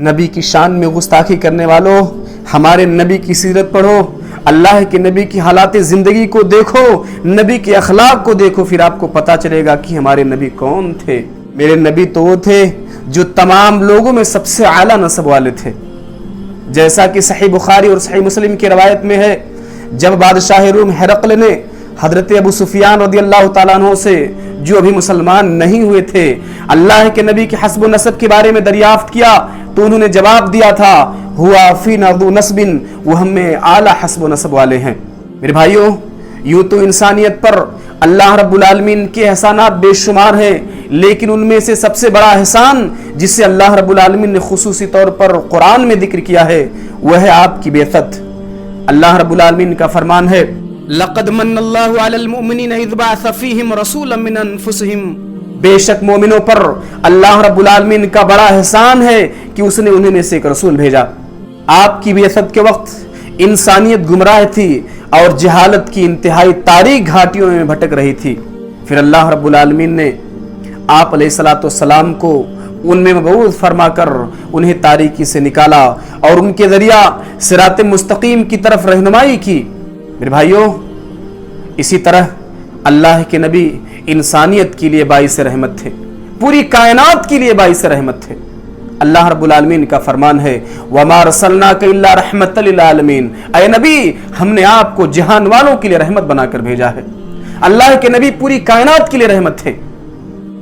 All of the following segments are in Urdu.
نبی کی شان میں گستاخی کرنے والوں، ہمارے نبی کی سیرت پڑھو، اللہ کے نبی کی حالات زندگی کو دیکھو، نبی کے اخلاق کو دیکھو، پھر آپ کو پتا چلے گا کہ ہمارے نبی کون تھے۔ میرے نبی تو وہ تھے جو تمام لوگوں میں سب سے اعلیٰ نسب والے تھے، جیسا کہ صحیح بخاری اور صحیح مسلم کی روایت میں ہے، جب بادشاہ روم ہرقل نے حضرت ابو سفیان رضی اللہ تعالیٰ عنہ سے، جو ابھی مسلمان نہیں ہوئے تھے، اللہ کے نبی کے حسب و نسب کے بارے میں دریافت کیا تو انہوں نے جواب دیا تھا، ہوا فینا ذو نسب، وہ ہم میں اعلیٰ حسب و نسب والے ہیں۔ میرے بھائیوں، یوں تو انسانیت پر اللہ رب العالمین کے احسانات بے شمار ہیں، لیکن ان میں سے سب سے بڑا احسان جسے اللہ رب العالمین نے خصوصی طور پر قرآن میں ذکر کیا ہے، وہ ہے آپ کی بعثت۔ اللہ رب العالمین کا فرمان ہے، لقد من اللہ علی المؤمنین اذ بعث فیہم رسولا من انفسہم، بے شک مومنوں پر اللہ رب العالمین کا بڑا احسان ہے کہ اس نے انہیں میں سے ایک رسول بھیجا۔ آپ کی بعثت کے وقت انسانیت گمراہ تھی اور جہالت کی انتہائی تاریک گھاٹیوں میں بھٹک رہی تھی، پھر اللہ رب العالمین نے آپ علیہ الصلوۃ والسلام کو ان میں مبعوث فرما کر انہیں تاریکی سے نکالا اور ان کے ذریعہ صراط مستقیم کی طرف رہنمائی کی۔ میرے بھائیوں، اسی طرح اللہ کے نبی انسانیت کے لیے باعث رحمت تھے، پوری کائنات کے لیے باعث رحمت تھے۔ اللہ رب العالمین کا فرمان ہے، وَمَا رَسَلْنَاكَ إِلَّا رَحْمَةً لِلْعَالَمِينَ، اے نبی ہم نے آپ کو جہان والوں کے لیے رحمت بنا کر بھیجا ہے۔ اللہ کے نبی پوری کائنات کے لیے رحمت تھے۔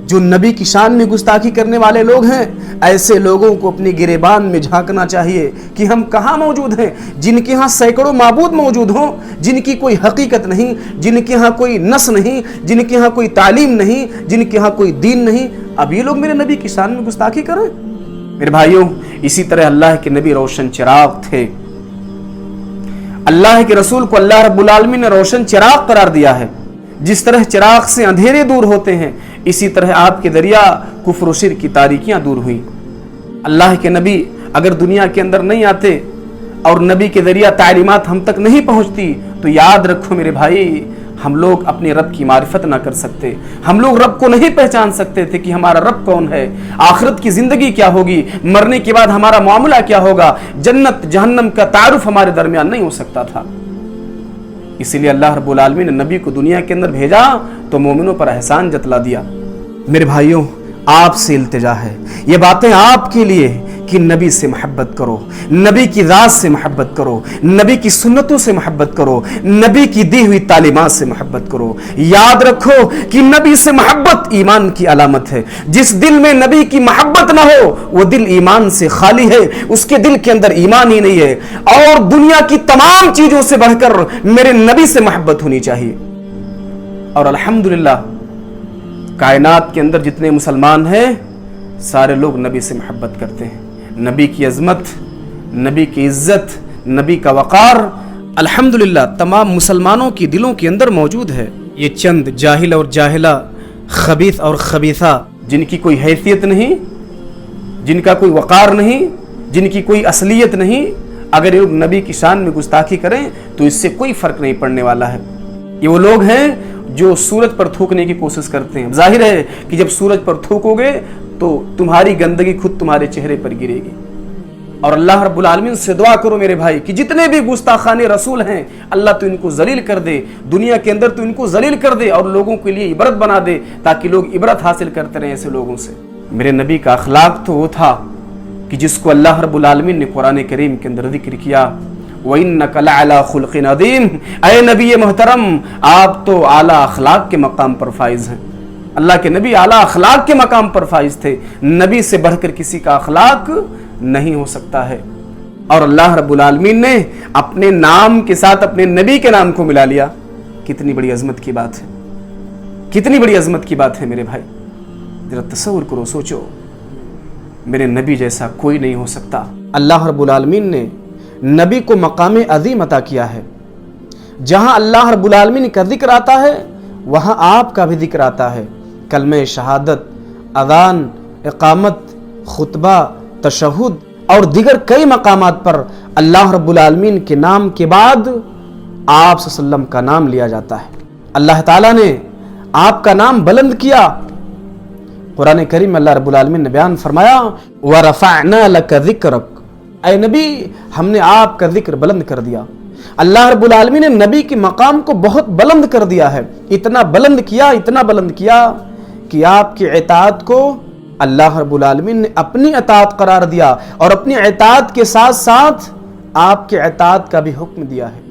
جو نبی کی شان میں گستاخی کرنے والے لوگ ہیں، ایسے لوگوں کو اپنی گریبان میں جھانکنا چاہیے کہ ہم کہاں موجود ہیں، جن کے ہاں سینکڑوں معبود موجود ہوں، جن کی کوئی حقیقت نہیں، جن کے ہاں کوئی نس نہیں، جن کے ہاں کوئی تعلیم نہیں، جن کے ہاں کوئی دین نہیں، اب یہ لوگ میرے نبی کی شان میں گستاخی کریں۔ میرے بھائیوں، اسی طرح اللہ کے نبی روشن چراغ تھے۔ اللہ کے رسول کو اللہ رب العالمین نے روشن چراغ قرار دیا ہے۔ جس طرح چراغ سے اندھیرے دور ہوتے ہیں، اسی طرح آپ کے ذریعہ کفر و شرک کی تاریکیاں دور ہوئیں۔ اللہ کے نبی اگر دنیا کے اندر نہیں آتے اور نبی کے ذریعہ تعلیمات ہم تک نہیں پہنچتی تو یاد رکھو میرے بھائی، ہم لوگ اپنے رب کی معرفت نہ کر سکتے، ہم لوگ رب کو نہیں پہچان سکتے تھے کہ ہمارا رب کون ہے، آخرت کی زندگی کیا ہوگی، مرنے کے بعد ہمارا معاملہ کیا ہوگا، جنت جہنم کا تعارف ہمارے درمیان نہیں ہو سکتا تھا۔ اسی لیے اللہ رب العالمین نے نبی کو دنیا کے اندر بھیجا تو مومنوں پر احسان جتلا دیا۔ میرے بھائیوں، آپ سے التجا ہے، یہ باتیں آپ کے لیے کہ نبی سے محبت کرو، نبی کی ذات سے محبت کرو، نبی کی سنتوں سے محبت کرو، نبی کی دی ہوئی تعلیمات سے محبت کرو۔ یاد رکھو کہ نبی سے محبت ایمان کی علامت ہے۔ جس دل میں نبی کی محبت نہ ہو وہ دل ایمان سے خالی ہے، اس کے دل کے اندر ایمان ہی نہیں ہے۔ اور دنیا کی تمام چیزوں سے بڑھ کر میرے نبی سے محبت ہونی چاہیے۔ اور الحمدللہ کائنات کے اندر جتنے مسلمان ہیں سارے لوگ نبی سے محبت کرتے ہیں۔ نبی کی عظمت، نبی کی عزت، نبی کا وقار الحمدللہ تمام مسلمانوں کی دلوں کے اندر موجود ہے۔ یہ چند جاہل اور جاہلہ، خبیث اور خبیثہ، جن کی کوئی حیثیت نہیں، جن کا کوئی وقار نہیں، جن کی کوئی اصلیت نہیں، اگر یہ لوگ نبی کی شان میں گستاخی کریں تو اس سے کوئی فرق نہیں پڑنے والا ہے۔ یہ وہ لوگ ہیں جو سورج پر تھوکنے کی کوشش کرتے ہیں۔ ظاہر ہے کہ جب سورج پر تھوکو گے تو تمہاری گندگی خود تمہارے چہرے پر گرے گی۔ اور اللہ رب العالمین سے دعا کرو میرے بھائی کہ جتنے بھی گستاخان رسول ہیں اللہ تو ان کو ذلیل کر دے، دنیا کے اندر تو ان کو ذلیل کر دے اور لوگوں کے لیے عبرت بنا دے تاکہ لوگ عبرت حاصل کرتے رہیں ایسے لوگوں سے۔ میرے نبی کا اخلاق تو وہ تھا کہ جس کو اللہ رب العالمین نے قرآن کریم کے اندر ذکر کیا، وَإِنَّكَ لَعَلَىٰ خُلْقٍ عَظِيمٍ، اے نبی محترم آپ تو اعلیٰ اخلاق کے مقام پر فائز ہیں۔ اللہ کے نبی اعلیٰ اخلاق کے مقام پر فائز تھے، نبی سے بڑھ کر کسی کا اخلاق نہیں ہو سکتا ہے۔ اور اللہ رب العالمین نے اپنے نام کے ساتھ اپنے نبی کے نام کو ملا لیا۔ کتنی بڑی عظمت کی بات ہے، کتنی بڑی عظمت کی بات ہے میرے بھائی، ذرا تصور کرو، سوچو، میرے نبی جیسا کوئی نہیں ہو سکتا۔ اللہ رب العالمین نے نبی کو مقام عظیم عطا کیا ہے۔ جہاں اللہ رب العالمین کا ذکر آتا ہے وہاں آپ کا بھی ذکر آتا ہے۔ کلمہ شہادت، اذان، اقامت، خطبہ، تشہد اور دیگر کئی مقامات پر اللہ رب العالمین کے نام کے بعد آپ صلی اللہ علیہ وسلم کا نام لیا جاتا ہے۔ اللہ تعالیٰ نے آپ کا نام بلند کیا قرآن کریم میں اللہ رب العالمین نے بیان فرمایا وَرَفَعْنَا لَكَ ذِكْرَكَ، اے نبی ہم نے آپ کا ذکر بلند کر دیا۔ اللہ رب العالمین نے نبی کے مقام کو بہت بلند کر دیا ہے، اتنا بلند کیا کہ آپ کی اطاعت کو اللہ رب العالمین نے اپنی اطاعت قرار دیا، اور اپنی اطاعت کے ساتھ ساتھ آپ کے اطاعت کا بھی حکم دیا ہے۔